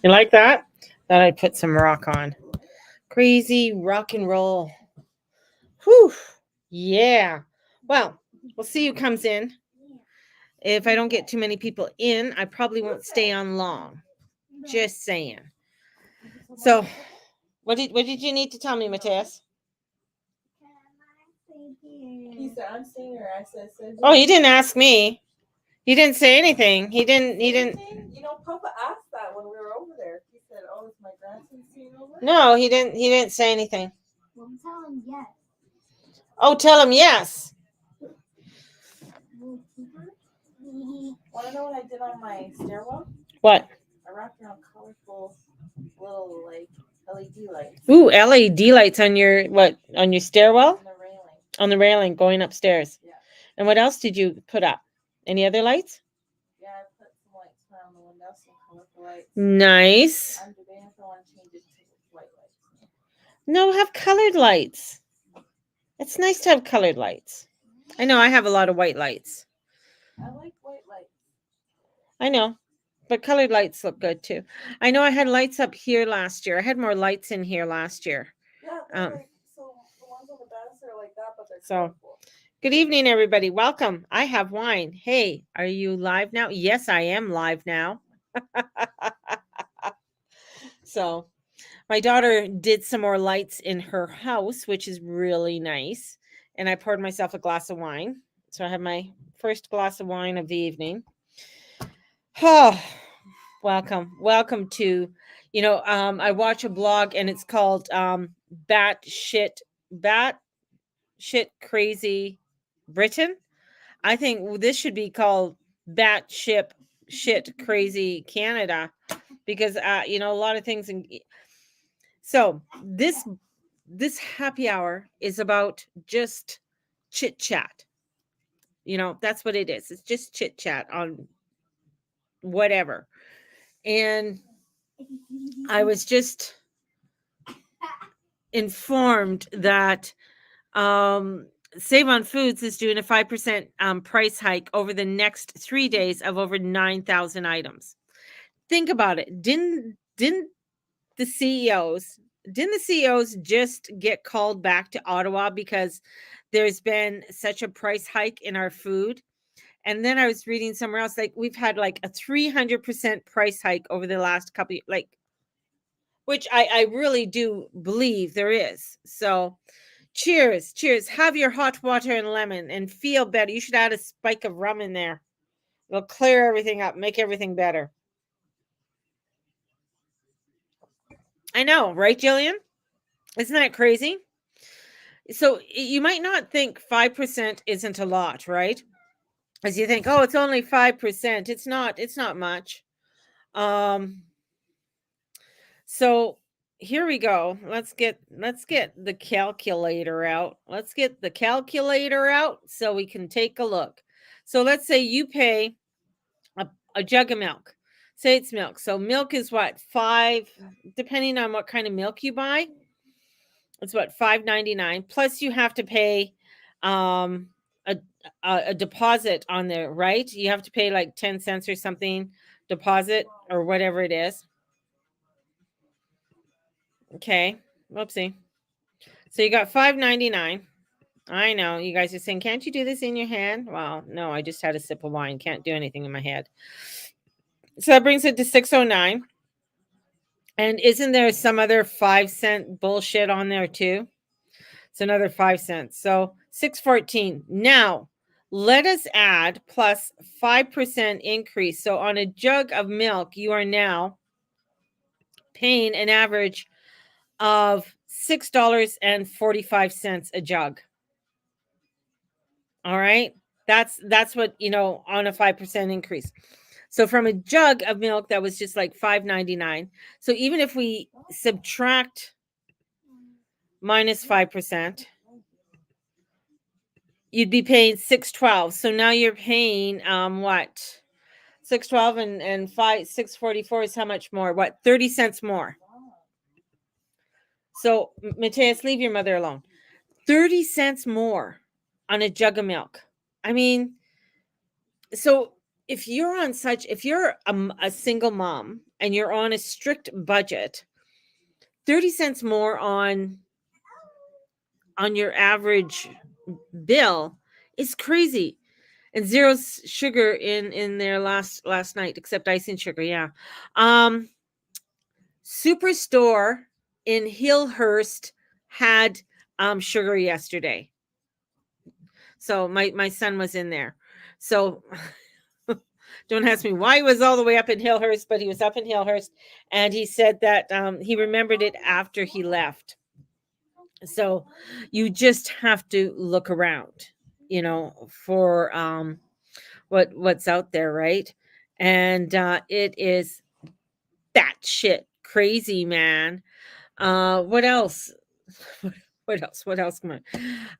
You like that? Thought I'd put some rock on. Crazy rock and roll. Whew. Yeah. Well, we'll see who comes in. If I don't get too many people in, I probably won't stay on long. Just saying. So, what did you need to tell me, Matthias? He said, "I'm staying here." I said, "Oh, he didn't ask me. He didn't say anything. He didn't. You know, Papa asked that when we were over there. He said, "Oh, is my grandson staying over?" No, he didn't. He didn't say anything. Well, tell him yes. Oh, tell him yes. Want to know what I did on my stairwell? What? I wrapped around colorful little like LED lights. Ooh, LED lights on your what? On your stairwell? On the railing. On the railing going upstairs. Yeah. And what else did you put up? Any other lights? Yeah, I put some lights around the window, some colorful lights. Nice. I'm debating if I want to change it to white lights. No, have colored lights. It's nice to have colored lights. I know I have a lot of white lights. I like white lights. I know, but colored lights look good too. I know I had lights up here last year. I had more lights in here last year. Yeah, like, so the ones on the back are like that, but they're colorful. Good evening, everybody. Welcome. I have wine. Hey, are you live now? Yes, I am live now. So my daughter did some more lights in her house, which is really nice. And I poured myself a glass of wine. So I have my first glass of wine of the evening. Oh, welcome to, I watch a blog and it's called Bat Shit Crazy Britain. I think this should be called Bat Shit Crazy Canada, because a lot of things. So this happy hour is about just chit chat. That's what it is. It's just chit chat on whatever. And I was just informed that Save on Foods is doing a 5% price hike over the next 3 days of over 9,000 items. Think about it. Didn't the CEOs just get called back to Ottawa because there's been such a price hike in our food? And then I was reading somewhere else, like we've had like a 300% price hike over the last couple of, which I really do believe there is. So cheers. Have your hot water and lemon and feel better. You should add a spike of rum in there. It'll clear everything up, make everything better. I know, right, Jillian? Isn't that crazy? So you might not think 5% isn't a lot, right? As you think, oh, it's only 5%. It's not much. So here we go. Let's get the calculator out. So we can take a look. So let's say you pay a jug of milk. Say it's milk. So milk is what, $5, depending on what kind of milk you buy. It's what, $5.99. Plus you have to pay a deposit on there, right? You have to pay like 10 cents or something deposit or whatever it is. Okay. Whoopsie. So you got $5.99. I know you guys are saying, can't you do this in your hand? Well, no, I just had a sip of wine. Can't do anything in my head. So that brings it to $6.09. And isn't there some other 5-cent bullshit on there too? It's another 5 cents. So $6.14. Now Let us add plus 5% increase. So on a jug of milk, you are now paying an average of $6.45 a jug. All right. That's what, on a 5% increase. So from a jug of milk that was just like $5.99. So even if we subtract minus 5%, you'd be paying $6.12. So now you're paying what? $6.12 and 6.44 is how much more? What? 30 cents more. So Mateus, leave your mother alone. 30 cents more on a jug of milk. I mean, so if you're a single mom and you're on a strict budget, 30 cents more on your average bill is crazy. And zero sugar in there last night, except icing sugar. Yeah. Superstore in Hillhurst had sugar yesterday. So my son was in there. So don't ask me why he was all the way up in Hillhurst, but he was up in Hillhurst, and he said that he remembered it after he left. So you just have to look around, for what's out there, right? And it is batshit crazy, man. What else? What else? Come on.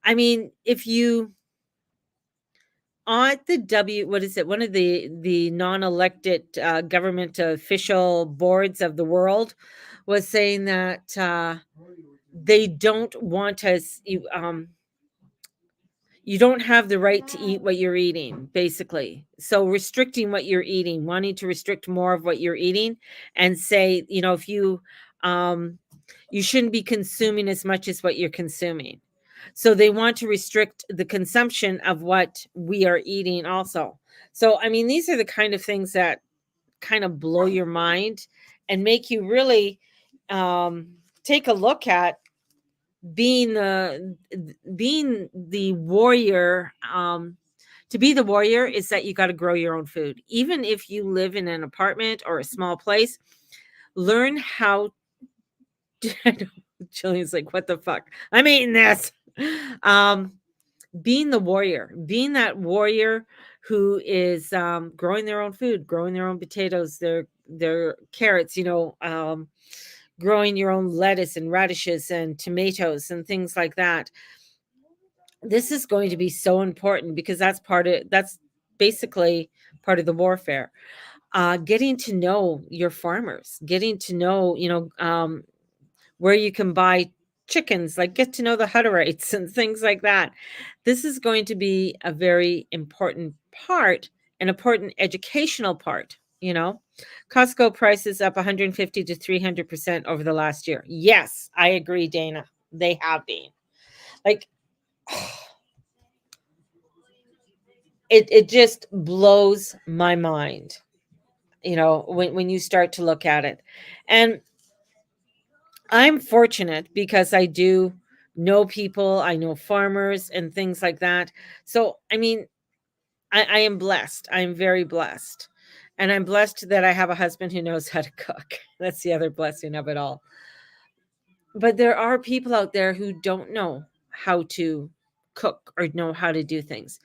I mean, if you at the what is it? One of the non-elected government official boards of the world was saying that they don't want us. You don't have the right to eat what you're eating, basically. So restricting what you're eating, wanting to restrict more of what you're eating, and say, if you shouldn't be consuming as much as what you're consuming. So they want to restrict the consumption of what we are eating also. So, I mean, these are the kind of things that kind of blow your mind and make you really take a look at being the warrior. To be the warrior is that you got to grow your own food. Even if you live in an apartment or a small place, learn how Jillian's like, what the fuck? I'm eating this. Being the warrior, being that warrior who is growing their own food, growing their own potatoes, their carrots, growing your own lettuce and radishes and tomatoes and things like that. This is going to be so important because that's basically part of the warfare. Getting to know your farmers, getting to know, where you can buy chickens, like get to know the Hutterites and things like that. This is going to be a very important part, an important educational part. Costco prices up 150 to 300% over the last year. Yes, I agree, Dana. They have been. Like, it just blows my mind, when you start to look at it. And I'm fortunate because I do know people, I know farmers and things like that. So, I mean, I am blessed. I'm very blessed. And I'm blessed that I have a husband who knows how to cook. That's the other blessing of it all. But there are people out there who don't know how to cook or know how to do things.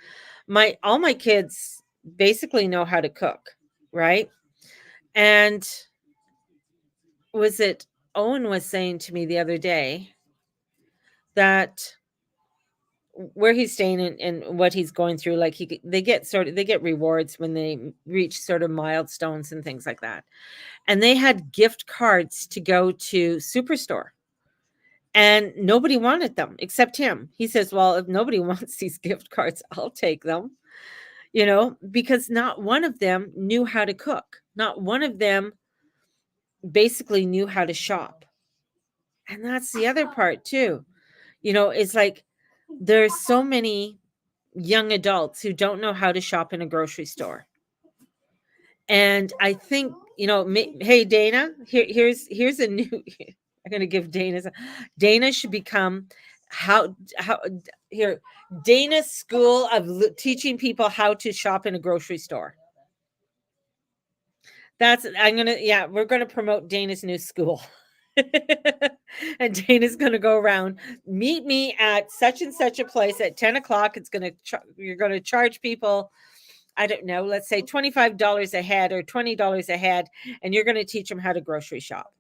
All my kids basically know how to cook, right? And Owen was saying to me the other day that where he's staying and what he's going through, like they get rewards when they reach sort of milestones and things like that. And they had gift cards to go to Superstore. And nobody wanted them except him. He says, well, if nobody wants these gift cards, I'll take them, because not one of them knew how to cook. Not one of them basically knew how to shop. And that's the other part too. It's like there's so many young adults who don't know how to shop in a grocery store. And I think, hey, Dana, here's a new, I'm going to give Dana should become how here, Dana's School of Teaching People How to Shop in a Grocery Store. We're gonna promote Dana's new school. And Dana's gonna go around, meet me at such and such a place at 10 o'clock. You're gonna charge people, I don't know, let's say $25 a head or $20 a head, and you're gonna teach them how to grocery shop.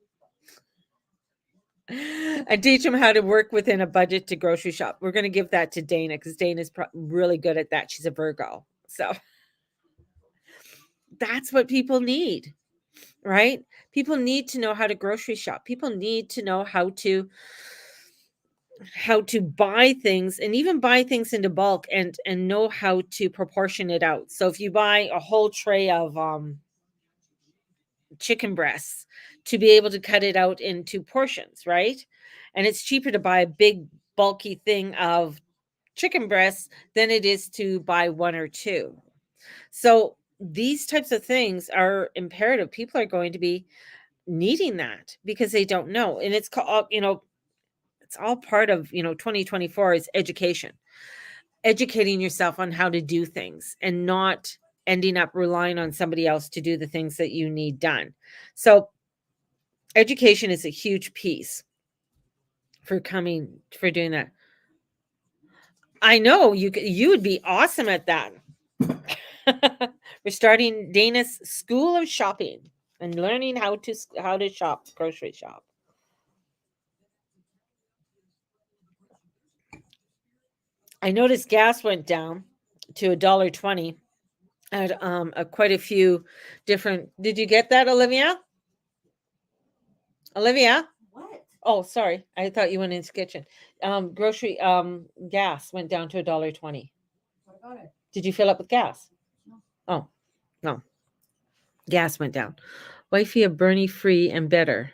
And teach them how to work within a budget to grocery shop. We're going to give that to Dana because Dana's really good at that. She's a Virgo. So that's what people need, right? People need to know how to grocery shop. People need to know how to buy things, and even buy things into bulk, and know how to proportion it out. So if you buy a whole tray of chicken breasts, to be able to cut it out into portions, right? And it's cheaper to buy a big bulky thing of chicken breasts than it is to buy one or two. So these types of things are imperative. People are going to be needing that because they don't know. And it's called, it's all part of, 2024 is education. Educating yourself on how to do things and not ending up relying on somebody else to do the things that you need done. So education is a huge piece for doing that. I know you would be awesome at that. We're starting Dana's School of Shopping and learning how to shop, grocery shop. I noticed gas went down to $1.20 at quite a few different. Did you get that, Olivia? Olivia? What? Oh, sorry. I thought you went into the kitchen. Grocery gas went down to $1.20. What about it? Did you fill up with gas? No. Oh, no. Gas went down. Wifey of Bernie free and better.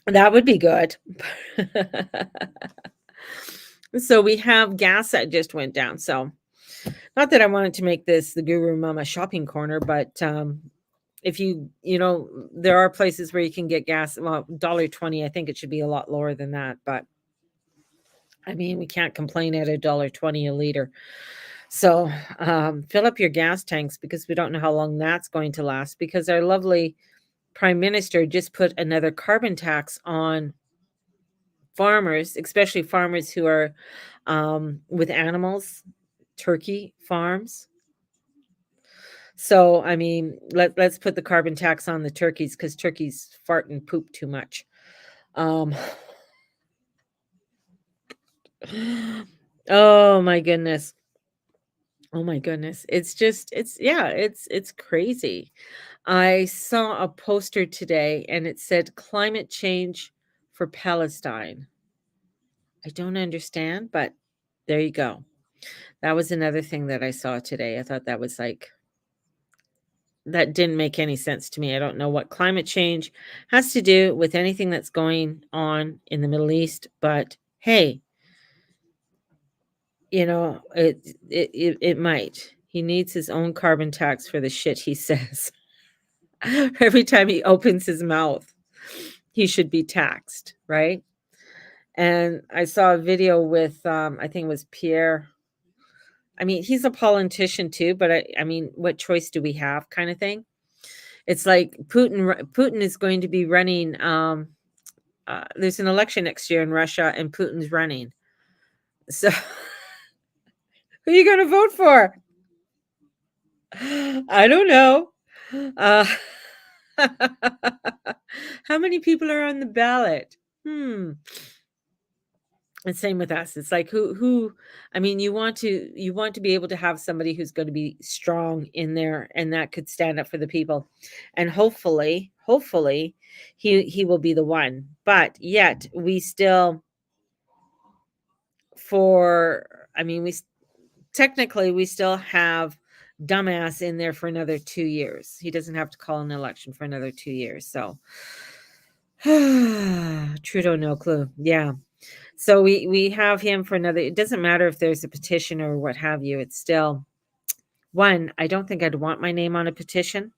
That would be good. So we have gas that just went down. So not that I wanted to make this the Guru Mama shopping corner, but if there are places where you can get gas. Well, $1.20. I think it should be a lot lower than that, but I mean, we can't complain at $1.20 a liter. So fill up your gas tanks, because we don't know how long that's going to last, because our lovely Prime Minister just put another carbon tax on farmers, especially farmers who are with animals, turkey farms. So, I mean, let's put the carbon tax on the turkeys, because turkeys fart and poop too much. Oh my goodness. Oh my goodness. It's crazy. I saw a poster today and it said climate change for Palestine. I don't understand, but there you go. That was another thing that I saw today. I thought that was that didn't make any sense to me. I don't know what climate change has to do with anything that's going on in the Middle East, but hey, it might. He needs his own carbon tax for the shit he says. Every time he opens his mouth, he should be taxed, right? And I saw a video with, I think it was Pierre. I mean, he's a politician too, but I mean, what choice do we have, kind of thing? It's like Putin is going to be running. There's an election next year in Russia, and Putin's running. So who are you going to vote for? I don't know. How many people are on the ballot? And same with us. It's like who I mean, you want to be able to have somebody who's going to be strong in there, and that could stand up for the people. And hopefully he will be the one. But yet we still technically we still have dumbass in there for another 2 years. He doesn't have to call an election for another 2 years. So Trudeau, no clue. Yeah. So we have him for another. It doesn't matter if there's a petition or what have you. It's still one. I don't think I'd want my name on a petition.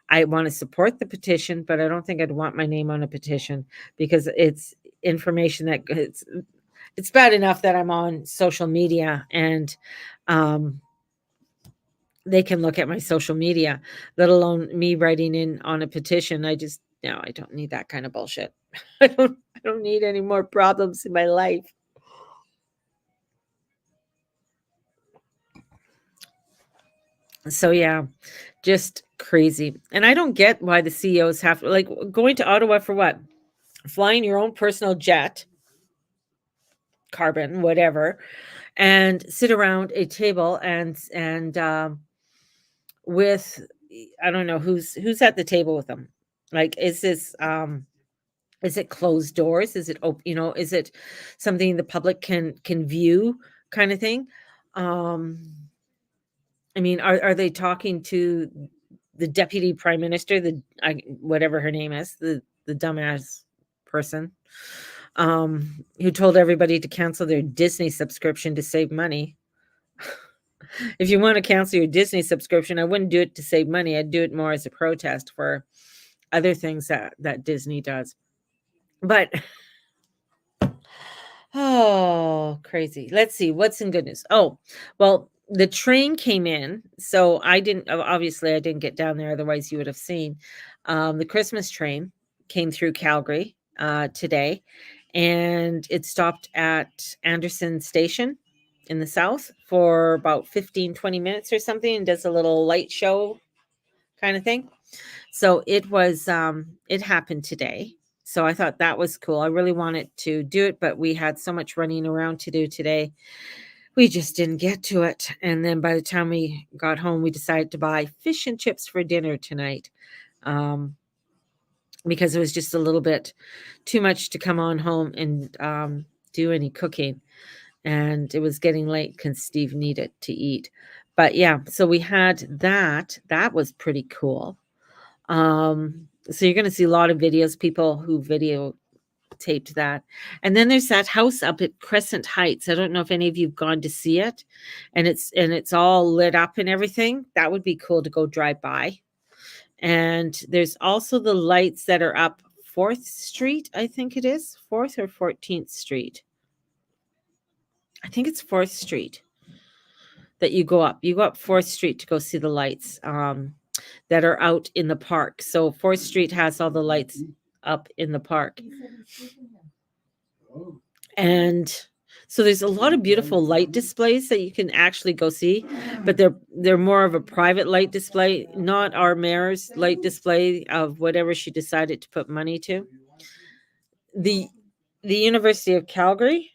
I want to support the petition, but I don't think I'd want my name on a petition because it's information that it's bad enough that I'm on social media and they can look at my social media, let alone me writing in on a petition. I just no, I don't need that kind of bullshit. I don't need any more problems in my life. So yeah, just crazy. And I don't get why the CEOs have like going to Ottawa for what? Flying your own personal jet, carbon, whatever, and sit around a table and with I don't know who's at the table with them. Like, is it closed doors? Is it open? Is it something the public can view, kind of thing? Um, I mean, are they talking to the deputy prime minister, whatever her name is, the dumbass person, who told everybody to cancel their Disney subscription to save money? If you want to cancel your Disney subscription, I wouldn't do it to save money. I'd do it more as a protest for other things that Disney does. But oh, crazy. Let's see what's in good news. Oh, well, the train came in, so obviously I didn't get down there, otherwise you would have seen. The Christmas train came through Calgary today, and it stopped at Anderson Station in the south for about 15-20 minutes or something, and does a little light show kind of thing. So it happened today. So I thought that was cool. I really wanted to do it, but we had so much running around to do today. We just didn't get to it. And then by the time we got home, we decided to buy fish and chips for dinner tonight. Because it was just a little bit too much to come on home and do any cooking. And it was getting late because Steve needed to eat. But yeah, so we had that. That was pretty cool. So you're going to see a lot of videos, people who videotaped that. And then there's that house up at Crescent Heights. I don't know if any of you've gone to see it, and it's all lit up and everything. That would be cool to go drive by. And there's also the lights that are up 4th Street, I think it is 4th or 14th Street. I think it's 4th Street that you go up. You go up 4th Street to go see the lights. That are out in the park. So 4th Street has all the lights up in the park. And so there's a lot of beautiful light displays that you can actually go see, but they're more of a private light display, not our mayor's light display of whatever she decided to put money to. The University of Calgary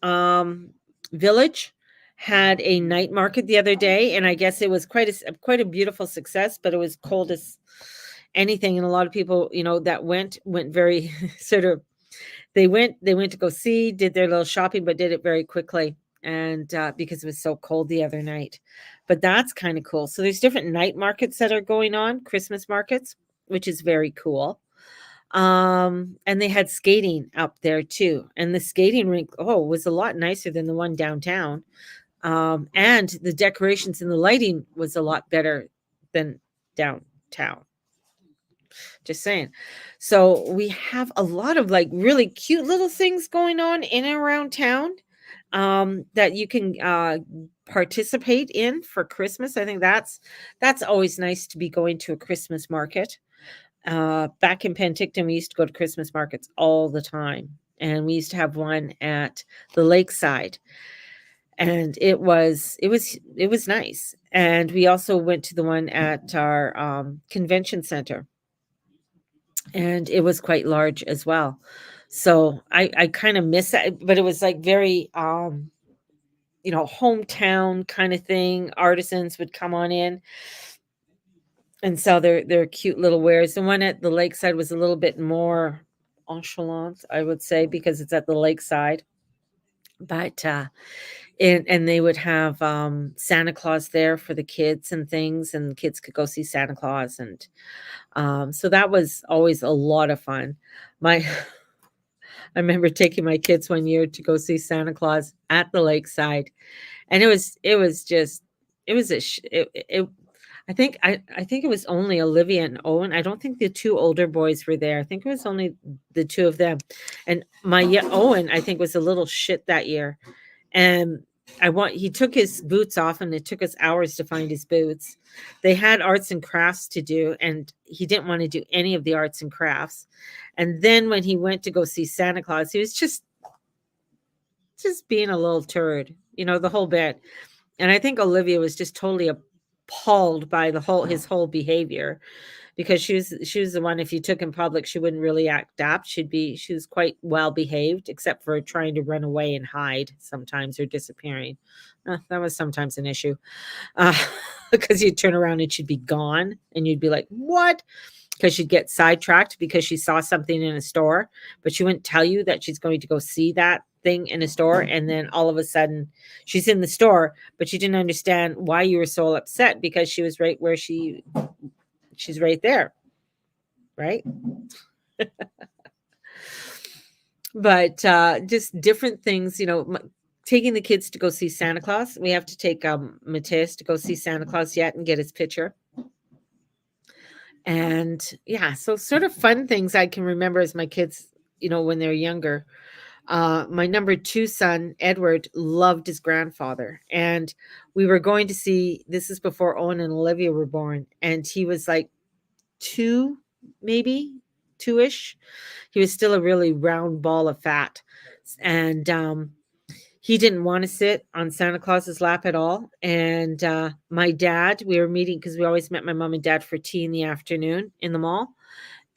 Village had a night market the other day, and I guess it was quite a beautiful success, but it was cold as anything, and a lot of people, that went very sort of they went to go see, did their little shopping, but did it very quickly, and because it was so cold the other night. But that's kind of cool. So there's different night markets that are going on, Christmas markets, which is very cool. And they had skating up there too, and the skating rink was a lot nicer than the one downtown. And the decorations and the lighting was a lot better than downtown. Just saying. So we have a lot of like really cute little things going on in and around town that you can participate in for Christmas. I think that's always nice to be going to a Christmas market. Back in Penticton, we used to go to Christmas markets all the time, and we used to have one at the lakeside. And it was nice. And we also went to the one at our convention center, and it was quite large as well. So I kind of miss that, but it was like very hometown kind of thing. Artisans would come on in and sell their cute little wares. The one at the lakeside was a little bit more nonchalant, I would say, because it's at the lakeside. But and they would have Santa Claus there for the kids and things, and the kids could go see Santa Claus. And so that was always a lot of fun. I remember taking my kids one year to go see Santa Claus at the lakeside, and it was I think it was only Olivia and Owen. I don't think the two older boys were there. I think it was only the two of them. And Owen, I think, was a little shit that year. And he took his boots off, and it took us hours to find his boots. They had arts and crafts to do, and he didn't want to do any of the arts and crafts. And then when he went to go see Santa Claus, he was just being a little turd, the whole bit. And I think Olivia was just totally appalled by his whole behavior, because she was the one, if you took in public, she wouldn't really act up. She was quite well behaved, except for trying to run away and hide sometimes, or disappearing. That was sometimes an issue, because you'd turn around and she'd be gone, and you'd be like, what? Because she'd get sidetracked because she saw something in a store, but she wouldn't tell you that she's going to go see that thing in a store. And then all of a sudden she's in the store, but she didn't understand why you were so upset, because she was right where she's right there. Right. But just different things, taking the kids to go see Santa Claus. We have to take Mateus to go see Santa Claus yet and get his picture. And yeah, so sort of fun things I can remember as my kids, when they're younger. My number 2 son, Edward, loved his grandfather. And we were going to see, this is before Owen and Olivia were born. And he was like 2, maybe 2-ish. He was still a really round ball of fat. And he didn't want to sit on Santa Claus's lap at all. And my dad, we were meeting, because we always met my mom and dad for tea in the afternoon in the mall.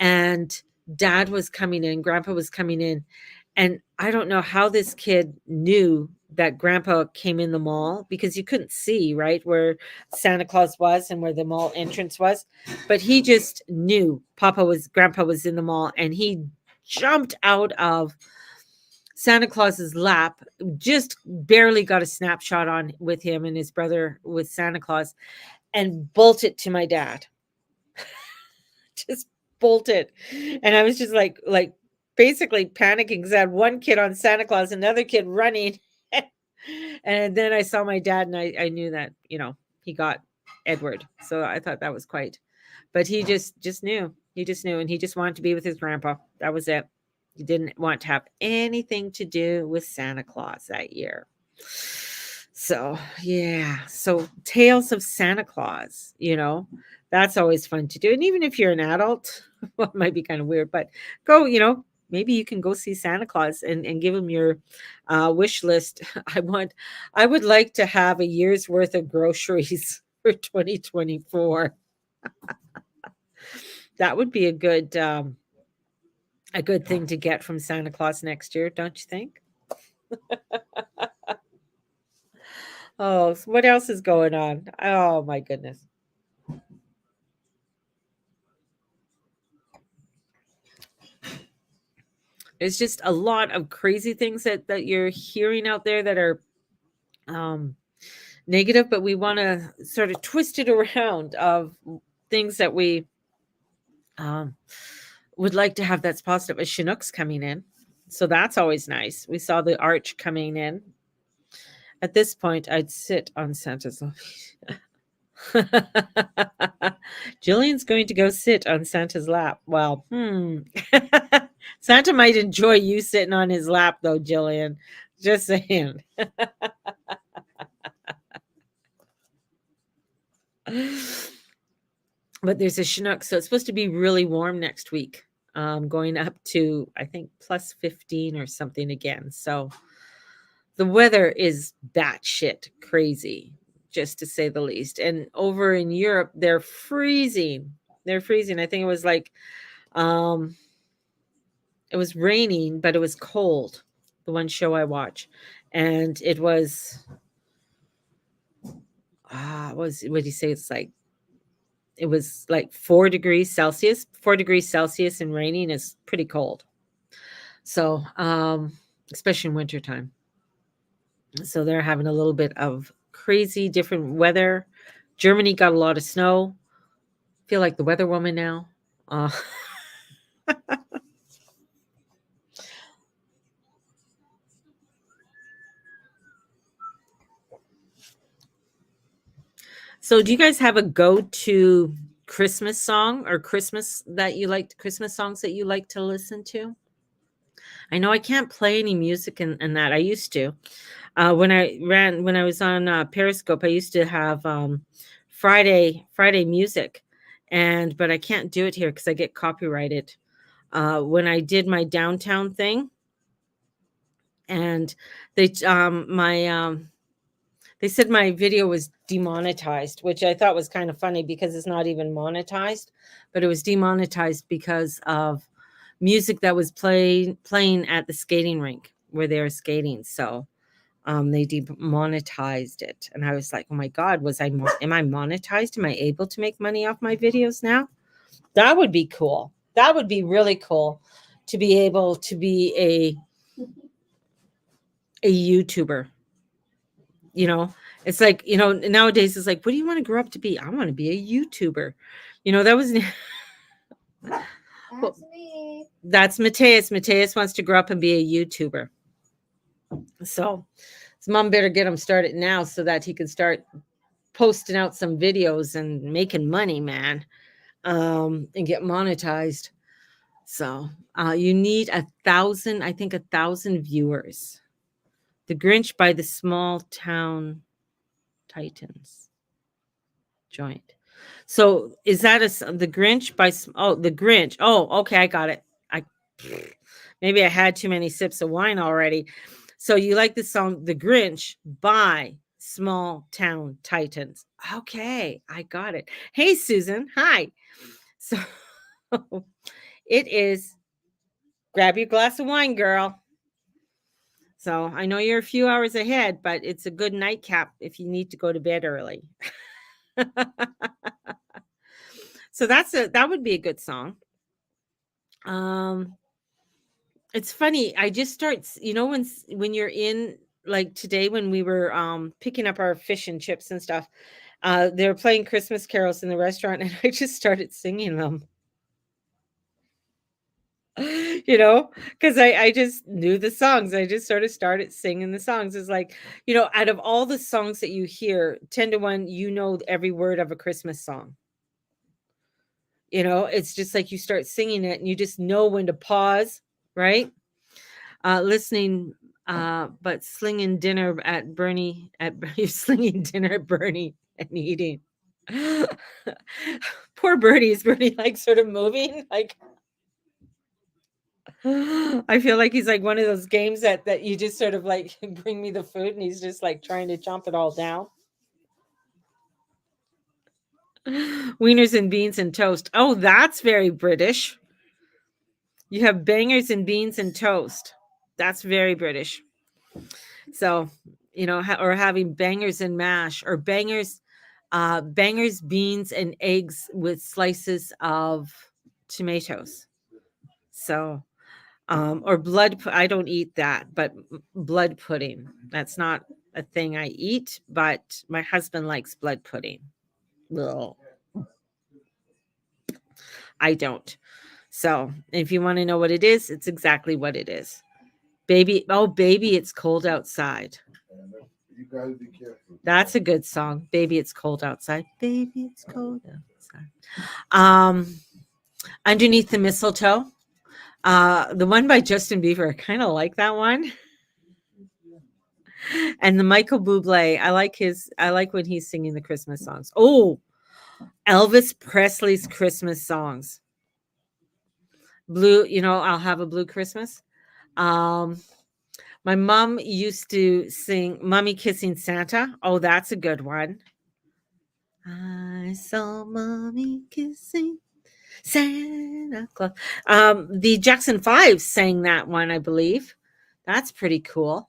And dad was coming in, grandpa was coming in. And I don't know how this kid knew that grandpa came in the mall, because you couldn't see, right, where Santa Claus was and where the mall entrance was. But he just knew grandpa was in the mall, and he jumped out of Santa Claus's lap, just barely got a snapshot on with him and his brother with Santa Claus, and bolted to my dad. Just bolted. And I was just like basically panicking, because I had one kid on Santa Claus, another kid running. And then I saw my dad, and I knew that, he got Edward. So I thought that was but he just knew. He just knew, and he just wanted to be with his grandpa. That was it. He didn't want to have anything to do with Santa Claus that year. So, yeah. So tales of Santa Claus, that's always fun to do. And even if you're an adult, well, it might be kind of weird, but go, maybe you can go see Santa Claus and give him your wish list. I would like to have a year's worth of groceries for 2024. That would be a good thing to get from Santa Claus next year, don't you think? Oh, so what else is going on? Oh my goodness. It's just a lot of crazy things that you're hearing out there that are negative, but we want to sort of twist it around of things that we would like to have that's positive. A Chinook's coming in, so that's always nice. We saw the arch coming in. At this point, I'd sit on Santa's lap. Jillian's going to go sit on Santa's lap. Well, Santa might enjoy you sitting on his lap, though, Jillian. Just saying. But there's a Chinook, so it's supposed to be really warm next week, going up to, I think, plus 15 or something again. So the weather is batshit crazy, just to say the least. And over in Europe, they're freezing. They're freezing. I think it was like, it was raining, but it was cold. The one show I watch, and it was, what do you say? It was like 4 degrees Celsius. 4 degrees Celsius and raining is pretty cold. So, especially in wintertime. So they're having a little bit of crazy different weather. Germany got a lot of snow. Feel like the weather woman now. So, do you guys have a go-to Christmas song or Christmas songs that you like to listen to? I know I can't play any music in that. I used to. When I was on Periscope, I used to have Friday music, but I can't do it here because I get copyrighted. When I did my downtown thing, and they my they said my video was demonetized, which I thought was kind of funny because it's not even monetized, but it was demonetized because of music that was playing at the skating rink where they were skating. So they demonetized it, and I was like, "Oh my God, am I monetized? Am I able to make money off my videos now?" That would be cool. That would be really cool to be able to be a YouTuber. You know, it's like, nowadays it's like, what do you want to grow up to be? I want to be a YouTuber. That was That's me. that's Mateus. Mateus wants to grow up and be a YouTuber. So his mom better get him started now so that he can start posting out some videos and making money, man, and get monetized. So you need 1,000, I think 1,000 viewers. The Grinch by the Small Town Titans joint. So is that the Grinch by the Grinch? Oh, okay, I got it. Maybe I had too many sips of wine already. So you like the song The Grinch by Small Town Titans. Okay, I got it. Hey Susan, hi. So it is grab your glass of wine, girl. So I know you're a few hours ahead, but it's a good nightcap if you need to go to bed early. So that would be a good song. It's funny. I just start, when you're in, like today when we were picking up our fish and chips and stuff, they were playing Christmas carols in the restaurant, and I just started singing them. Because I just knew the songs. I just sort of started singing the songs. It's like, out of all the songs that you hear, 10 to 1, every word of a Christmas song. It's just like you start singing it and you just know when to pause, right? Listening, but slinging dinner at Bernie, you're slinging dinner at Bernie and eating. Poor Bernie. Is Bernie like sort of moving? Like, I feel like he's like one of those games that you just sort of like bring me the food and he's just like trying to chomp it all down. Wieners and beans and toast. Oh, that's very British. You have bangers and beans and toast. That's very British. So, or having bangers and mash, or bangers, beans and eggs with slices of tomatoes. So, or I don't eat that, but blood pudding. That's not a thing I eat, but my husband likes blood pudding. Well, I don't. So, if you want to know what it is, it's exactly what it is. Baby, oh baby, it's cold outside. You gotta be careful. That's a good song. Baby, it's cold outside. Baby, it's cold outside. Underneath the Mistletoe. The one by Justin Bieber, I kind of like that one. And the Michael Bublé, I like when he's singing the Christmas songs. Oh, Elvis Presley's Christmas songs. Blue, I'll have a blue Christmas. My mom used to sing Mommy Kissing Santa. Oh, that's a good one. I saw Mommy kissing Santa Claus. The Jackson 5 sang that one, I believe. That's pretty cool.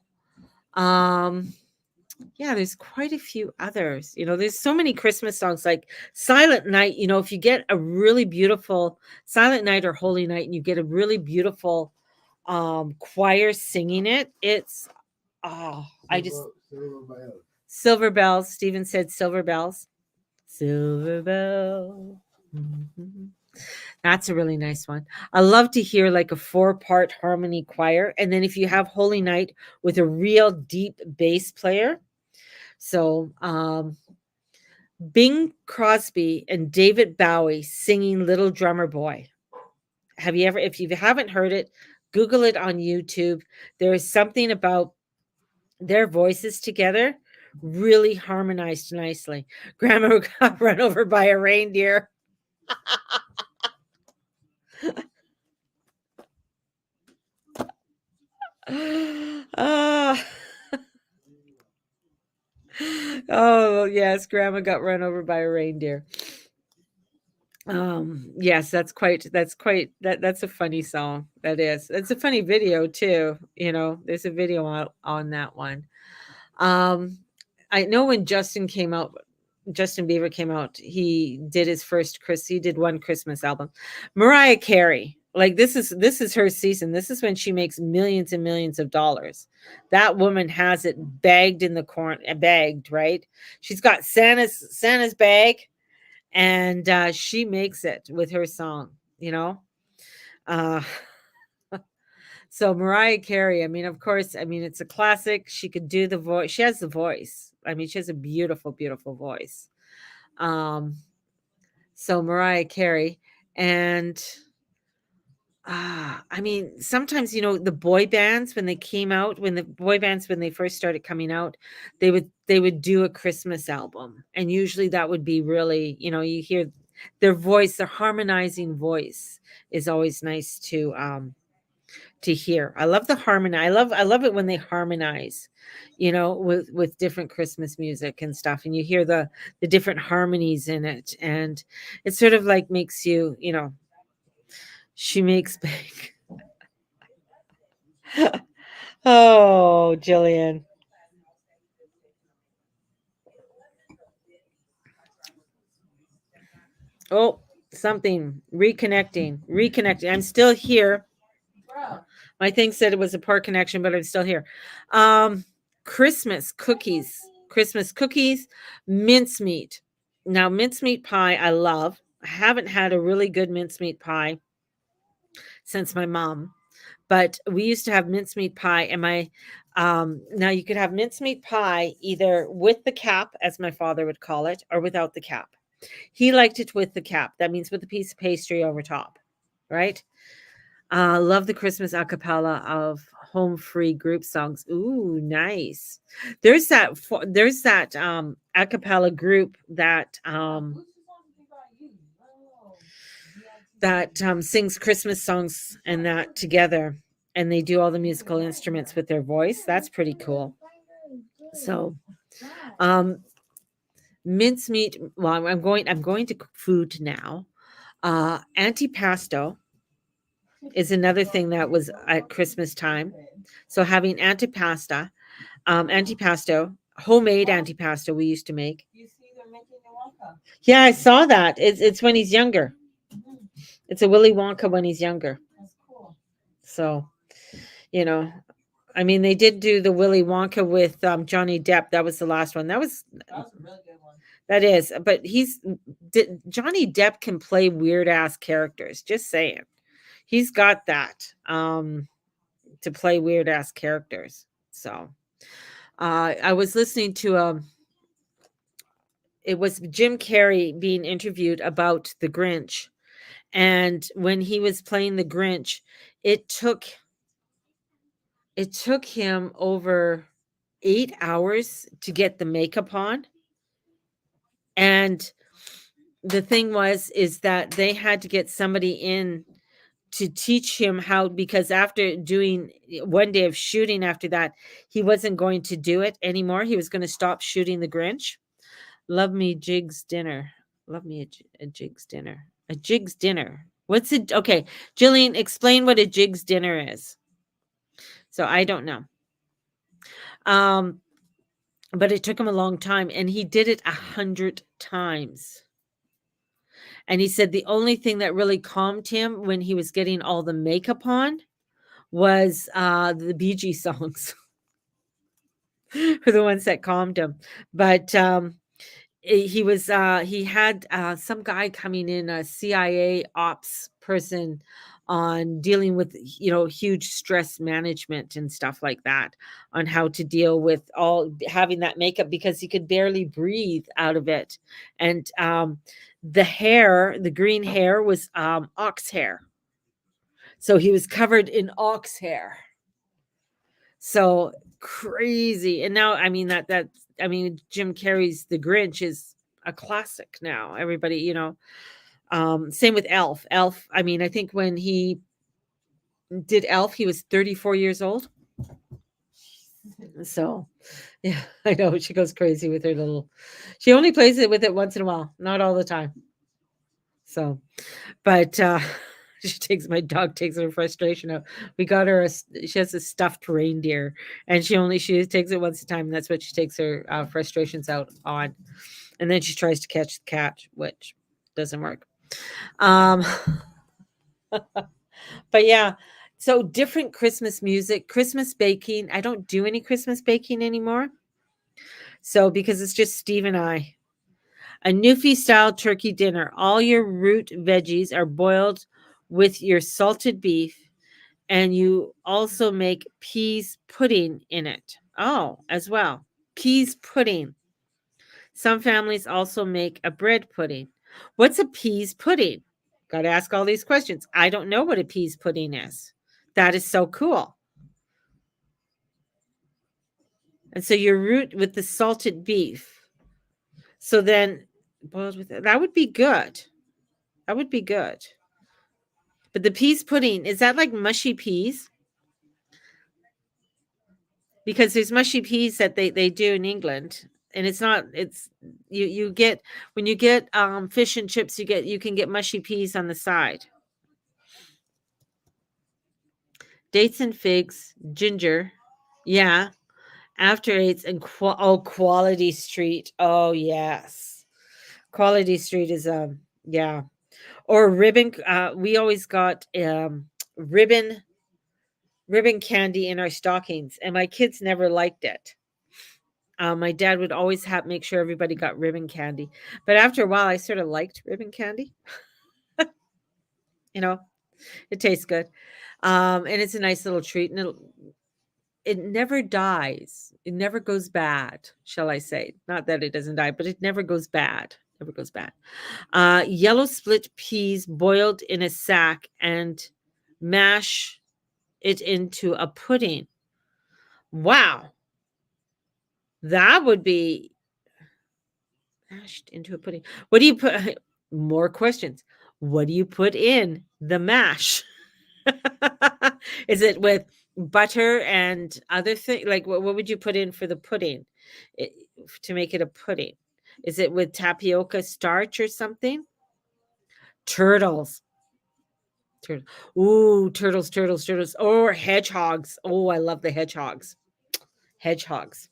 Yeah, there's quite a few others. There's so many Christmas songs like Silent Night. If you get a really beautiful Silent Night or Holy Night and you get a really beautiful choir singing it, it's Silver Bells. Stephen said Silver Bells. Silver Bell. Mm-hmm. That's a really nice one. I love to hear like a 4-part harmony choir. And then if you have Holy Night with a real deep bass player. So Bing Crosby and David Bowie singing Little Drummer Boy. Have you ever, if you haven't heard it, Google it on YouTube. There is something about their voices together really harmonized nicely. Grandma got run over by a reindeer. Ah. Oh, yes, grandma got run over by a reindeer. Yes, that's a funny song. That is. It's a funny video too, there's a video on that one. I know when Justin Bieber came out, he did one Christmas album. Mariah Carey, like this is her season. This is when she makes millions and millions of dollars. That woman has it bagged in the bagged, right? She's got Santa's bag, and she makes it with her song, Uh, so Mariah Carey, I mean, of course, I mean, it's a classic. She could do the voice. She has the voice. I mean, she has a beautiful, beautiful voice. So Mariah Carey, and I mean, sometimes, the boy bands, when they first started coming out, they would do a Christmas album, and usually that would be really, you hear their voice, their harmonizing voice is always nice to hear. I love the harmony. I love it when they harmonize, with different Christmas music and stuff, and you hear the different harmonies in it, and it sort of like makes you, she makes big. Oh, Jillian. Oh, something reconnecting. I'm still here. My thing said it was a poor connection, but I'm still here. Christmas cookies, mincemeat. Now, mincemeat pie, I love. I haven't had a really good mincemeat pie since my mom, but we used to have mincemeat pie, and now you could have mincemeat pie either with the cap, as my father would call it, or without the cap. He liked it with the cap. That means with a piece of pastry over top, right? Love the Christmas a cappella of home free group songs. Ooh, nice. There's that a cappella group that sings Christmas songs and that together, and they do all the musical instruments with their voice. That's pretty cool. So, mincemeat. Well, I'm going to food now. Antipasto is another thing that was at Christmas time. So having antipasto, homemade antipasto we used to make. You see, they're making the Wonka. Yeah, I saw that. It's when he's younger. It's a Willy Wonka when he's younger. That's cool. So, I mean, they did do the Willy Wonka with Johnny Depp. That was the last one. That was a really good one. That is, but Johnny Depp can play weird ass characters. Just saying, he's got that to play weird ass characters. So, I was listening to it was Jim Carrey being interviewed about the Grinch, and when he was playing the Grinch, it took him over 8 hours to get the makeup on. And the thing is that they had to get somebody in to teach him how, because after doing one day of shooting after that, he wasn't going to do it anymore. He was going to stop shooting the Grinch. Love me Jig's dinner. Love me a Jig's dinner. A Jig's dinner. What's it? Okay, Jillian, explain what a Jig's dinner is. So I don't know. But it took him a long time, and he did it 100 times. And he said the only thing that really calmed him when he was getting all the makeup on was the Bee Gees songs. Were the ones that calmed him. But he had some guy coming in, a CIA ops person on dealing with, huge stress management and stuff like that, on how to deal with all having that makeup because he could barely breathe out of it. And the green hair was ox hair. So he was covered in ox hair. So crazy. And now, I mean, Jim Carrey's The Grinch is a classic now. Everybody, same with Elf. Elf, I mean, I think when he did Elf, he was 34 years old. So, yeah, I know she goes crazy with her she only plays it with it once in a while, not all the time. So, but my dog takes her frustration out. We got her she has a stuffed reindeer, and she takes it once a time, and that's what she takes her frustrations out on. And then she tries to catch the cat, which doesn't work. But yeah, so different Christmas music, Christmas baking. I don't do any Christmas baking anymore. So because it's just Steve and I. A Newfie style turkey dinner. All your root veggies are boiled with your salted beef, and you also make peas pudding in it. Oh, as well. Peas pudding. Some families also make a bread pudding. What's a peas pudding? Got to ask all these questions. I don't know what a peas pudding is. That is so cool. And so your root with the salted beef. So then boiled with that would be good. That would be good. But the peas pudding, is that like mushy peas? Because there's mushy peas that they do in England. And it's you get when you get fish and chips, you can get mushy peas on the side. Dates and figs, ginger. Yeah. After eights and Quality Street. Oh yes. Quality Street is yeah. Or ribbon we always got ribbon candy in our stockings, and my kids never liked it. My dad would always make sure everybody got ribbon candy, but after a while I sort of liked ribbon candy. It tastes good. And it's a nice little treat, and it never dies. It never goes bad, shall I say. Not that it doesn't die, but it never goes bad. Never goes bad. Yellow split peas boiled in a sack and mash it into a pudding. Wow. That would be mashed into a pudding. What do you put? More questions. What do you put in the mash? Is it with butter and other things? Like what would you put in for the pudding to make it a pudding? Is it with tapioca starch or something? Turtles. Ooh, turtles. Or hedgehogs. Oh, I love the hedgehogs. Hedgehogs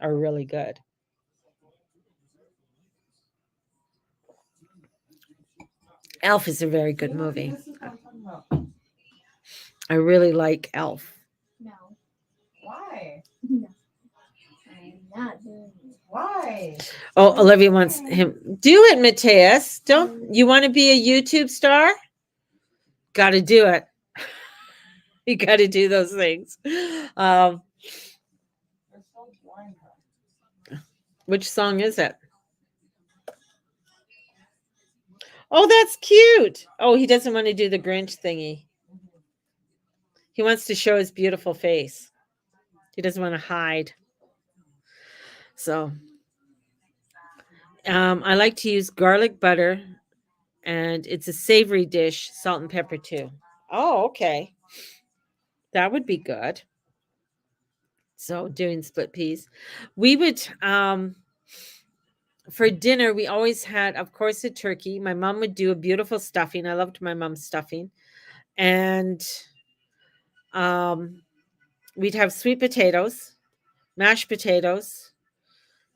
are really good. Elf is a very good movie. This is what I'm talking about. I really like Elf. No, Why? no. I'm not doing it. Why? Oh, Olivia wants him. Do it, Mateus. Don't you want to be a YouTube star? Got to do it. You got to do those things. They're so blind. Which song is it? Oh, that's cute. Oh, he doesn't want to do the Grinch thingy. He wants to show his beautiful face. He doesn't want to hide. So, I like to use garlic butter, and it's a savory dish, salt and pepper too. Oh, okay. That would be good. So, doing split peas. We would for dinner, we always had, of course, a turkey. My mom would do a beautiful stuffing. I loved my mom's stuffing. And we'd have sweet potatoes, mashed potatoes,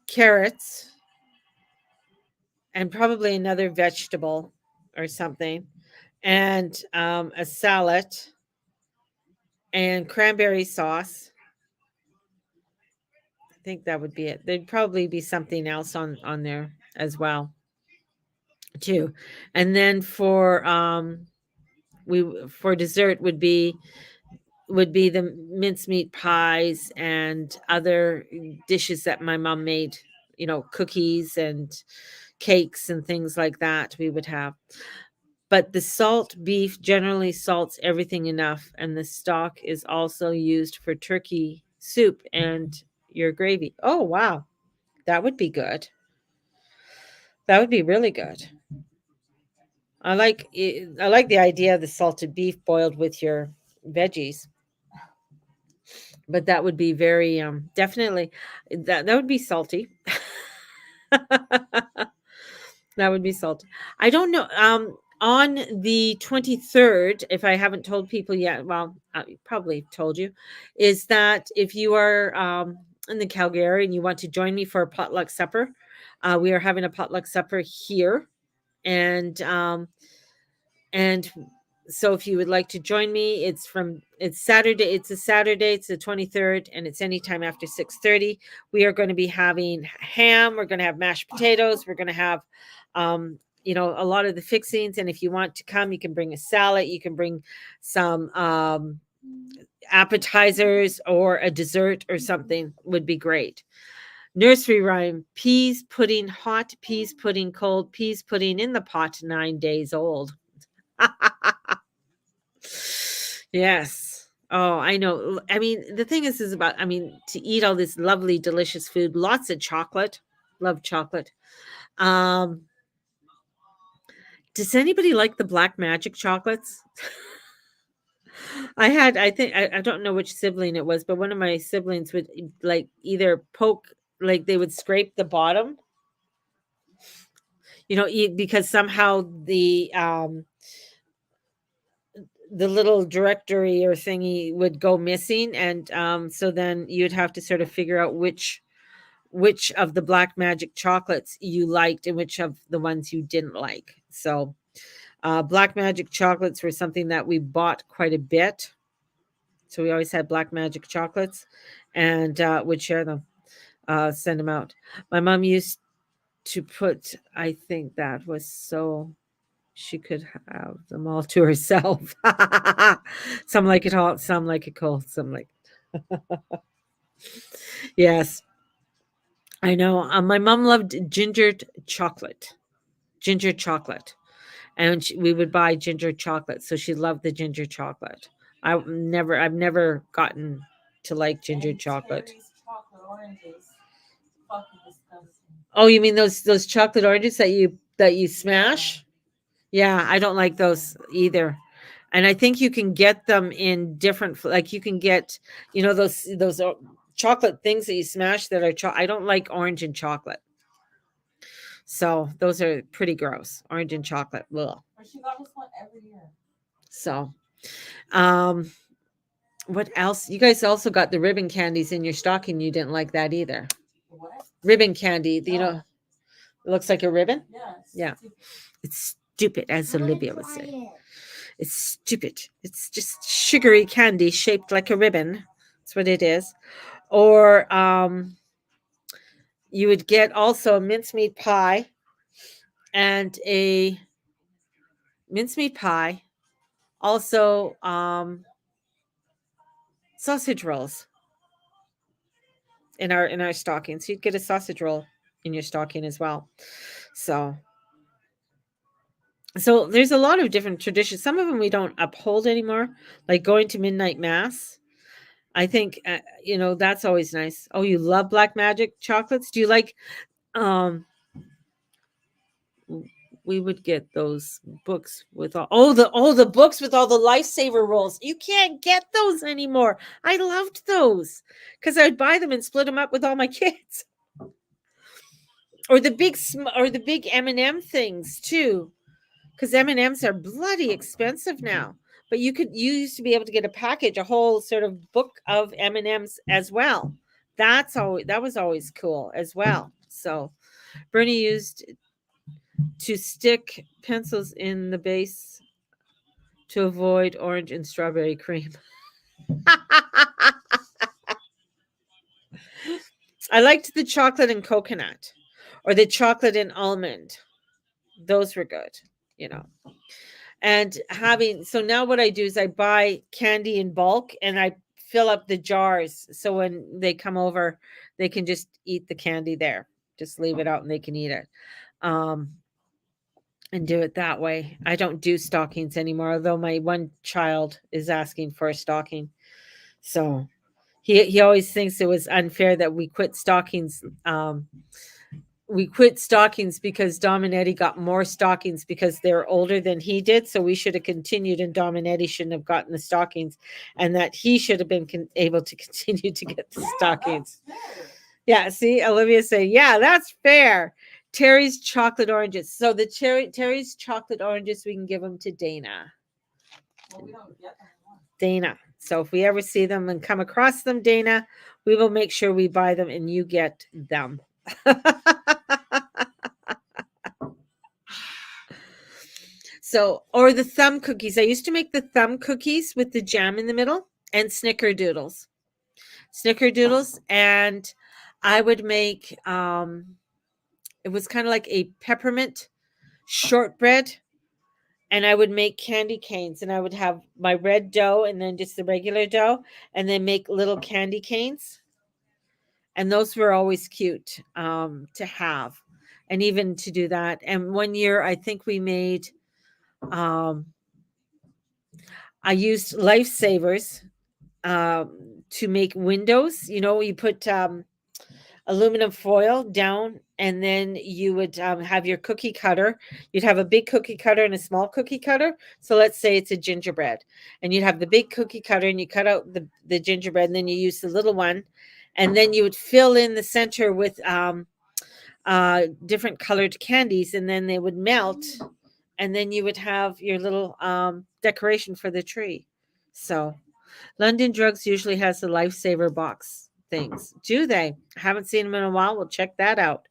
carrots, and probably another vegetable or something, and a salad and cranberry sauce. I think that would be it. There'd probably be something else on there as well, too. And then for for dessert would be the mincemeat pies and other dishes that my mom made, cookies and cakes and things like that we would have. But the salt beef generally salts everything enough, and the stock is also used for turkey soup and your gravy. Oh, wow. That would be good. That would be really good. I like the idea of the salted beef boiled with your veggies. But that would be very definitely that would be salty. That would be salty. I don't know. On the 23rd, if I haven't told people yet, well, I probably told you, is that if you are in the Calgary area and you want to join me for a potluck supper, we are having a potluck supper here, and so if you would like to join me, it's Saturday. It's a Saturday. It's the 23rd, and it's anytime after 6:30. We are going to be having ham. We're going to have mashed potatoes. We're going to have, a lot of the fixings. And if you want to come, you can bring a salad. You can bring some appetizers or a dessert or something would be great. Nursery rhyme: peas pudding hot, peas pudding cold, peas pudding in the pot 9 days old. Yes. Oh, I know. I mean, the thing is to eat all this lovely, delicious food, lots of chocolate. Love chocolate. Um, does anybody like the black magic chocolates? I don't know which sibling it was, but one of my siblings would like either like they would scrape the bottom, because somehow the little directory or thingy would go missing, and so then you'd have to sort of figure out which of the black magic chocolates you liked and which of the ones you didn't like. So black magic chocolates were something that we bought quite a bit, so we always had black magic chocolates and would share them, send them out. My mom used to put, I think that was so she could have them all to herself. Some like it hot, some like it cold, some like. Yes, I know. My mom loved chocolate, ginger chocolate, and we would buy ginger chocolate. So she loved the ginger chocolate. I've never gotten to like ginger And chocolate. Terry's chocolate oranges. Fucking disgusting. Oh, you mean those chocolate oranges that you smash? Yeah, I don't like those either. And I think you can get them in different, like you can get, those chocolate things that you smash that are I don't like orange and chocolate. So those are pretty gross. Orange and chocolate. Ugh. But she got us one every year. So, what else? You guys also got the ribbon candies in your stocking. You didn't like that either. What? Ribbon candy. No. It looks like a ribbon. Yes. Yeah. It's stupid, as I wanna Olivia would try say. it. It's stupid. It's just sugary candy shaped like a ribbon. That's what it is. Or you would get also a mincemeat pie and a mincemeat pie. Also sausage rolls in our stocking. So you'd get a sausage roll in your stocking as well. So there's a lot of different traditions. Some of them we don't uphold anymore, like going to midnight mass. I think that's always nice. Oh, you love black magic chocolates? Do you like we would get those books with the books with all the lifesaver rolls. You can't get those anymore. I loved those because I'd buy them and split them up with all my kids. Or the big M&M things too, because M&Ms are bloody expensive now. But you used to be able to get a whole sort of book of M&Ms as well. That was always cool as well. So Bernie used to stick pencils in the base to avoid orange and strawberry cream. I liked the chocolate and coconut or the chocolate and almond. Those were good, And so now what I do is I buy candy in bulk and I fill up the jars. So when they come over, they can just eat the candy there. Just leave it out and they can eat it. Um, and do it that way. I don't do stockings anymore, although my one child is asking for a stocking. So he always thinks it was unfair that we quit stockings. We quit stockings because Dom and Eddie got more stockings because they're older than he did. So we should have continued, and Dom and Eddie shouldn't have gotten the stockings, and that he should have been able to continue to get the stockings. Yeah, see, Olivia say, yeah, that's fair. Terry's chocolate oranges. So the Terry's chocolate oranges, we can give them to Dana. Well, we don't get them anymore. Dana. So if we ever see them and come across them, Dana, we will make sure we buy them and you get them. So, or the thumb cookies. I used to make the thumb cookies with the jam in the middle and snickerdoodles. Snickerdoodles. And I would make, it was kind of like a peppermint shortbread. And I would make candy canes, and I would have my red dough and then just the regular dough, and then make little candy canes. And those were always cute to have, and even to do that. And one year, I think we made, I used Lifesavers to make windows. You know, you put aluminum foil down, and then you would have your cookie cutter. You'd have a big cookie cutter and a small cookie cutter. So let's say it's a gingerbread, and you'd have the big cookie cutter, and you cut out the gingerbread, and then you use the little one, and then you would fill in the center with different colored candies, and then they would melt, and then you would have your little decoration for the tree. So London Drugs usually has the Lifesaver box things. Do they? I haven't seen them in a while. We'll check that out,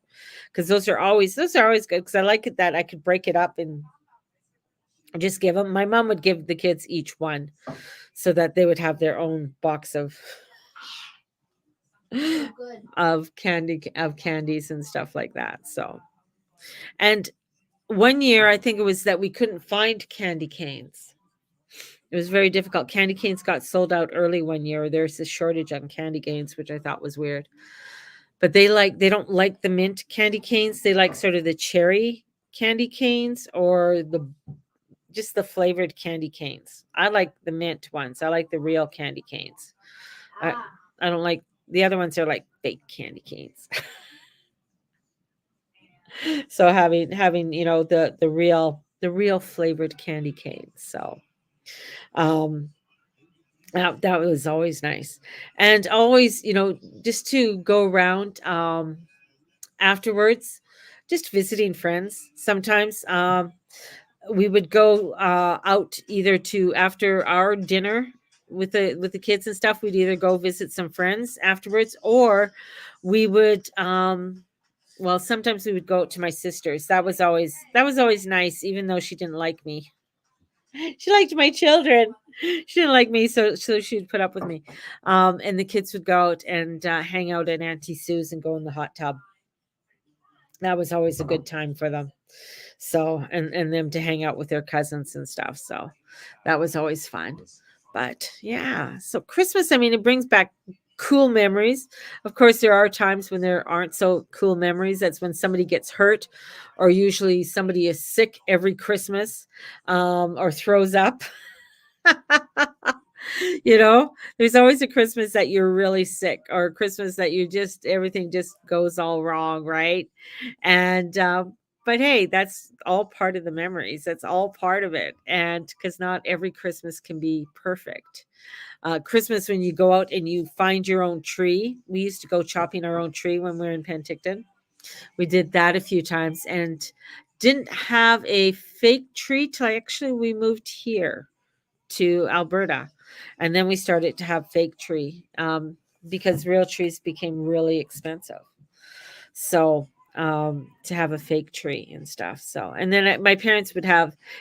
because those are always good, because I like it that I could break it up and just give them. My mom would give the kids each one so that they would have their own box of So good. of candies and stuff like that. So, and one year I think it was that we couldn't find candy canes. It was very difficult. Candy canes got sold out early one year. There's a shortage on candy canes, which I thought was weird. But they don't like the mint candy canes. They like sort of the cherry candy canes or just the flavored candy canes. I like the mint ones. I like the real candy canes. Ah, I don't like the other ones are like fake candy canes. So having the real flavored candy canes. So that was always nice. And always, just to go around afterwards, just visiting friends. Sometimes we would go out either to after our dinner with the kids and stuff. We'd either go visit some friends afterwards, or we would well, sometimes we would go to my sister's. That was always nice, even though she didn't like me. She liked my children. She didn't like me, so she'd put up with me. And the kids would go out and hang out at Auntie Sue's and go in the hot tub. That was always a good time for them. So, and them to hang out with their cousins and stuff. So that was always fun. But yeah, so Christmas, I mean, it brings back cool memories. Of course, there are times when there aren't so cool memories. That's when somebody gets hurt, or usually somebody is sick every Christmas, or throws up. There's always a Christmas that you're really sick, or a Christmas that everything just goes all wrong, right? And but hey, that's all part of the memories. That's all part of it. And because not every Christmas can be perfect. Christmas, when you go out and you find your own tree. We used to go chopping our own tree when we were in Penticton. We did that a few times and didn't have a fake tree till we moved here to Alberta. And then we started to have fake tree because real trees became really expensive. So to have a fake tree and stuff. So, and then my parents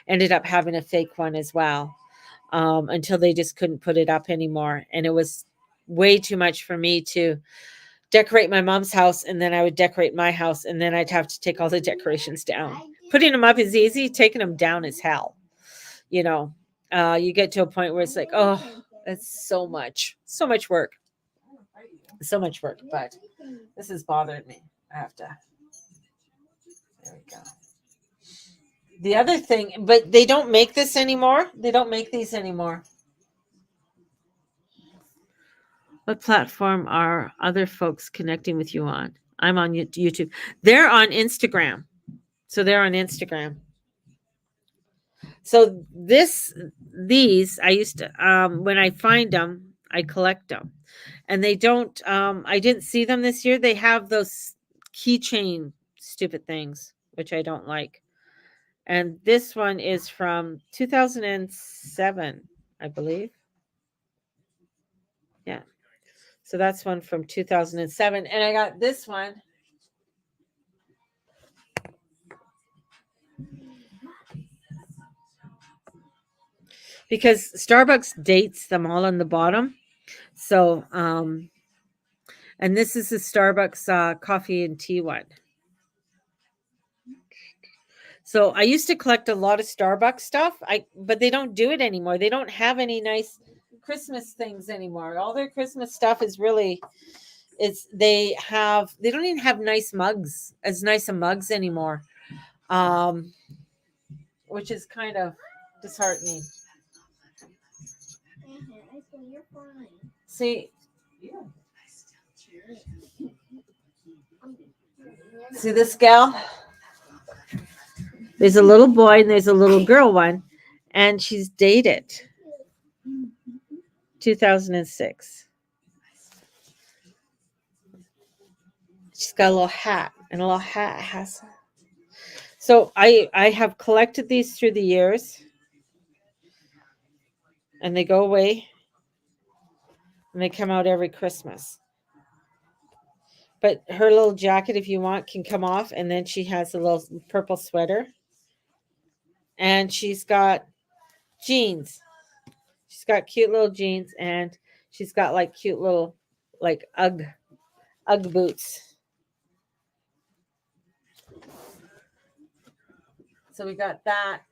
ended up having a fake one as well. Until they just couldn't put it up anymore. And it was way too much for me to decorate my mom's house, and then I would decorate my house, and then I'd have to take all the decorations down. Putting them up is easy, taking them down is hell. you know, you get to a point where it's like, oh, that's so much work, so much work. But this has bothered me. I have to. There we go. The other thing, but they don't make this anymore. They don't make these anymore. What platform are other folks connecting with you on? I'm on YouTube. They're on Instagram. So they're on Instagram. So these I used to when I find them, I collect them. And they don't I didn't see them this year. They have those keychain stupid things, which I don't like. And this one is from 2007, I believe. Yeah. So that's one from 2007. And I got this one. Because Starbucks dates them all on the bottom. So, and this is the Starbucks coffee and tea one. So I used to collect a lot of Starbucks stuff. But they don't do it anymore. They don't have any nice Christmas things anymore. All their Christmas stuff is really they don't even have nice mugs, as nice a mugs anymore. Which is kind of disheartening. You're fine. See, see this gal? There's a little boy and there's a little girl one, and she's dated 2006. She's got a little hat, and a little hat has. So I have collected these through the years, and they go away, and they come out every Christmas. But her little jacket, if you want, can come off, and then she has a little purple sweater, and she's got jeans. She's got cute little jeans, and she's got like cute little like Ugg boots. So we got that.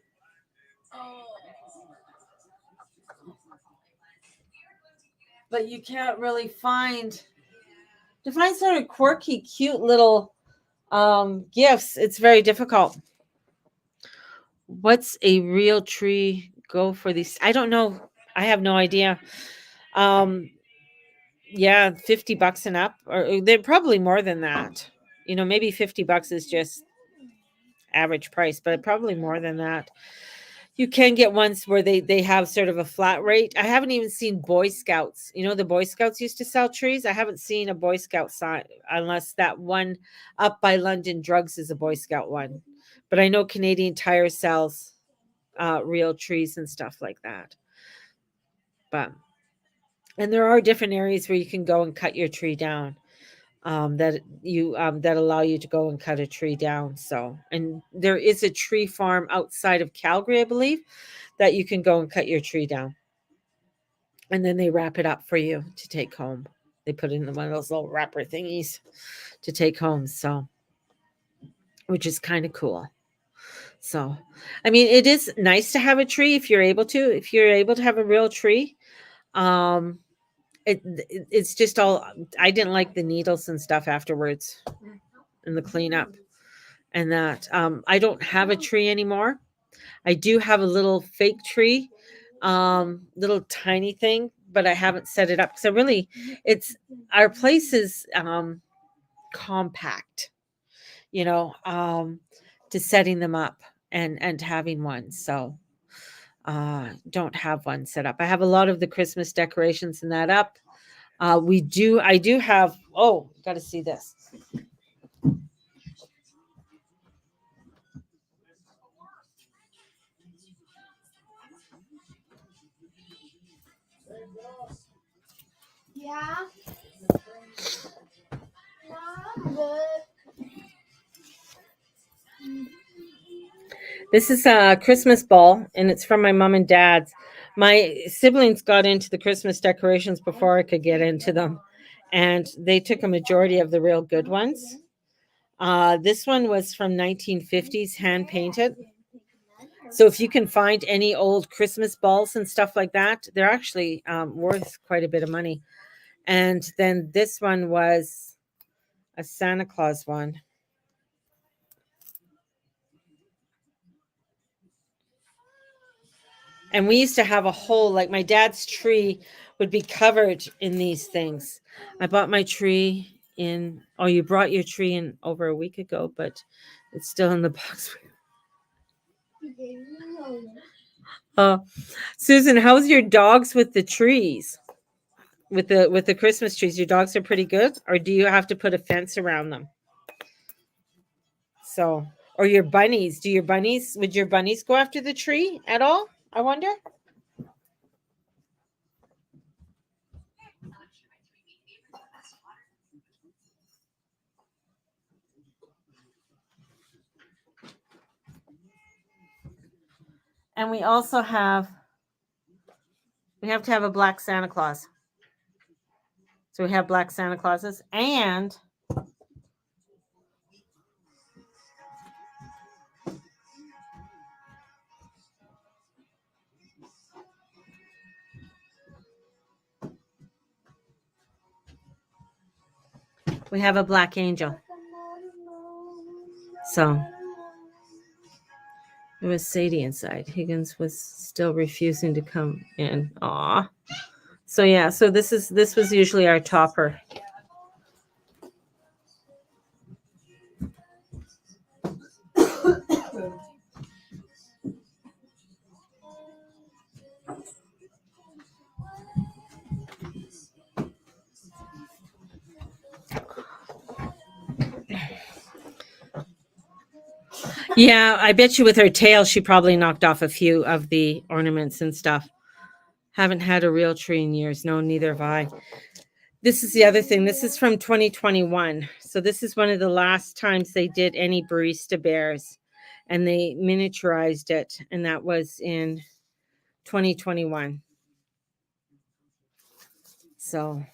But you can't really find sort of quirky, cute little gifts. It's very difficult. What's a real tree go for these? I don't know. I have no idea. Yeah, $50 and up, or they're probably more than that. Maybe $50 is just average price, but probably more than that. You can get ones where they have sort of a flat rate. I haven't even seen Boy Scouts. The Boy Scouts used to sell trees. I haven't seen a Boy Scout sign unless that one up by London Drugs is a Boy Scout one. But I know Canadian Tire sells real trees and stuff like that. And there are different areas where you can go and cut your tree down. That allow you to go and cut a tree down. So, and there is a tree farm outside of Calgary, I believe, that you can go and cut your tree down, and then they wrap it up for you to take home. They put it in one of those little wrapper thingies to take home. So, which is kind of cool. So, I mean, it is nice to have a tree if you're able to have a real tree. It's just all, I didn't like the needles and stuff afterwards and the cleanup and that. I don't have a tree anymore. I do have a little fake tree, little tiny thing, but I haven't set it up because our place is compact, to setting them up and having one. So don't have one set up. I have a lot of the Christmas decorations and that up. I do have, got to see this. Yeah. Good. This is a Christmas ball, and it's from my mom and dad's. My siblings got into the Christmas decorations before I could get into them, and they took a majority of the real good ones. This one was from 1950s, hand painted, So if you can find any old Christmas balls and stuff like that, they're actually worth quite a bit of money. And then this one was a Santa Claus one. And we used to have a whole, like my dad's tree would be covered in these things. I bought my tree in, oh, you brought your tree in over a week ago, but it's still in the box. Susan, how's your dogs with the trees? With the Christmas trees, your dogs are pretty good, or do you have to put a fence around them? So, or your bunnies, would your bunnies go after the tree at all? I wonder. And we also have to have a black Santa Claus. So we have black Santa Clauses, and we have a black angel. So it was Sadie inside. Higgins was still refusing to come in. Aw. So yeah, so this was usually our topper. Yeah, I bet you with her tail, she probably knocked off a few of the ornaments and stuff. Haven't had a real tree in years. No, neither have I. This is the other thing. This is from 2021. So this is one of the last times they did any barista bears, and they miniaturized it, and that was in 2021. So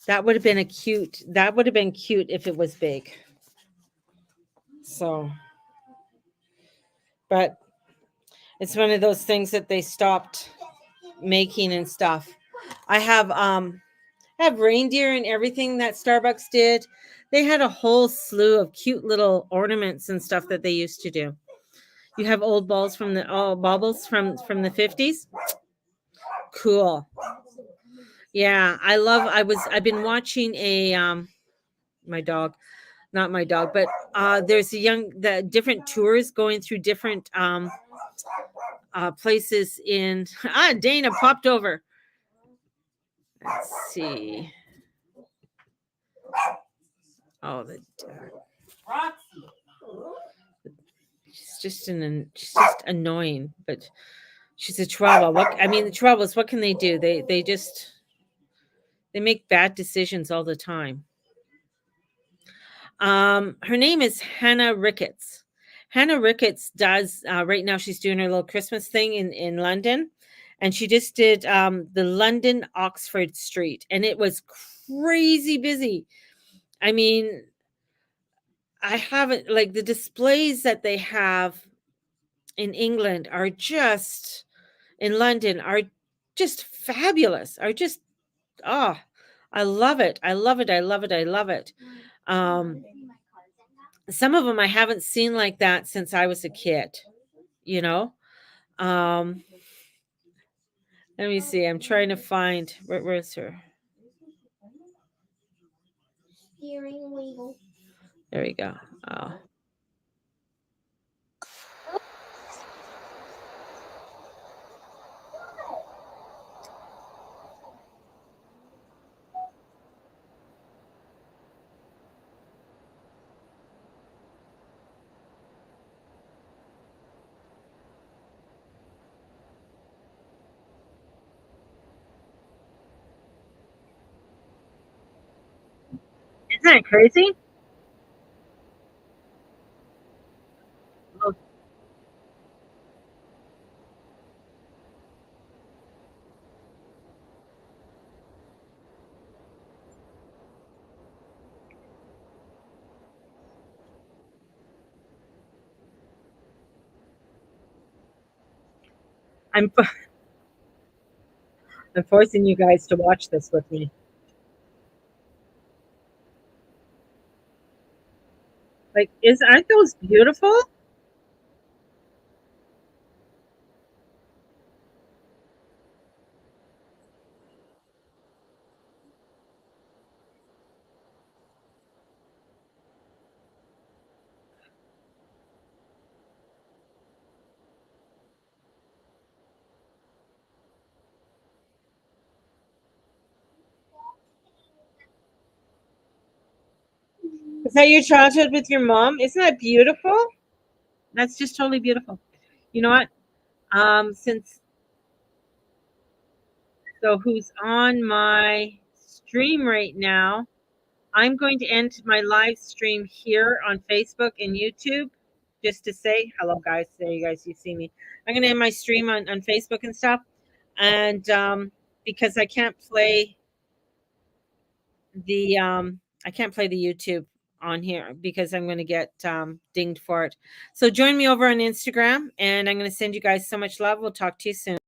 that would have been cute if it was big. So, but it's one of those things that they stopped making and stuff. I have reindeer and everything that Starbucks did. They had a whole slew of cute little ornaments and stuff that they used to do. You have old balls from the baubles from the 50s. Cool. Yeah, I've been watching my dog, not my dog, but there's the different tours going through different places in Dana popped over. Let's see. Oh, she's just annoying, but she's a Chihuahua. The Chihuahuas, what can they do? They make bad decisions all the time. Her name is Hannah Ricketts. Hannah Ricketts does right now. She's doing her little Christmas thing in London, and she just did the London Oxford Street, and it was crazy busy. I mean, I haven't like the displays that they have in England are just in London are just fabulous. Are just I love it. I love it. I love it. I love it. Some of them I haven't seen like that since I was a kid, you know. Let me see. I'm trying to find where's her. Steering wheel. There we go. Oh. Isn't it crazy? I'm I'm forcing you guys to watch this with me. Like, aren't those beautiful? Is that your childhood with your mom? Isn't that beautiful? That's just totally beautiful. You know what? Since so who's on my stream right now? I'm going to end my live stream here on Facebook and YouTube just to say hello, guys. There you guys, you see me. I'm going to end my stream on Facebook and stuff. And because I can't play the YouTube on here because I'm going to get dinged for it. So join me over on Instagram and I'm going to send you guys so much love. We'll talk to you soon.